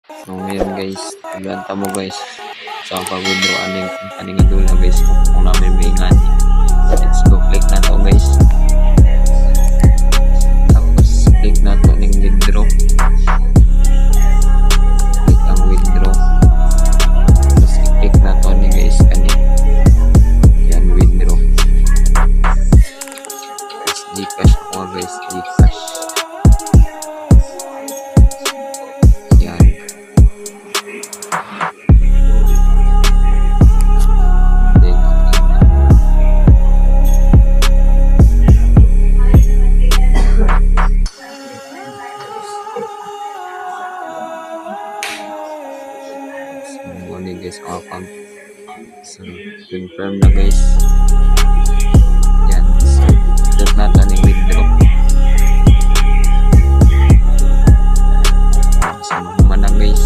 So ngayon guys, taglanta mo guys. So ang pag-withdraw aning idula guys kung namin may ingani. Let's go, click na to guys. Tapos click na to ning withdraw. Click ang withdraw. Tapos click na to ni guys kani. Yan withdraw. Tapos Gcash ako guys, Gcash. Yan. Muna guys ang account. So confirm na guys. Yan. So click natin yung withdraw. So mahuman na guys.